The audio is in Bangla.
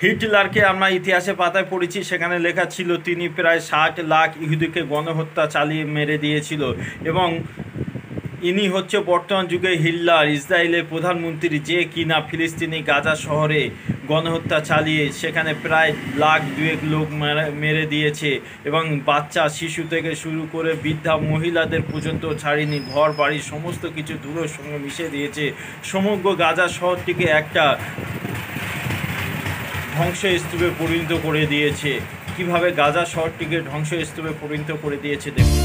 হিটলারকে আমরা ইতিহাসে পাতায় পড়েছি, সেখানে লেখা ছিল তিনি প্রায় 60 লাখ ইহুদিকে গণহত্যা চালিয়ে মেরে দিয়েছিল। এবং ইনি হচ্ছে বর্তমান যুগে হিটলার, ইসরায়েলের প্রধানমন্ত্রী, যে কিনা ফিলিস্তিনি গাজা শহরে গণহত্যা চালিয়ে সেখানে প্রায় লাখ দুয়েক লোক মেরে দিয়েছে এবং বাচ্চা শিশু থেকে শুরু করে বৃদ্ধা মহিলাদের পর্যন্ত ছাড়িনি, ঘর বাড়ি সমস্ত কিছু ধুলোর সঙ্গে মিশে দিয়েছে। সমগ্র গাজা শহরটিকে একটা ধ্বংসস্তূপে পরিণত করে দিয়েছে। কিভাবে গাজা শহরটিকে ধ্বংসস্তূপে পরিণত করে দিয়েছে দেখুন।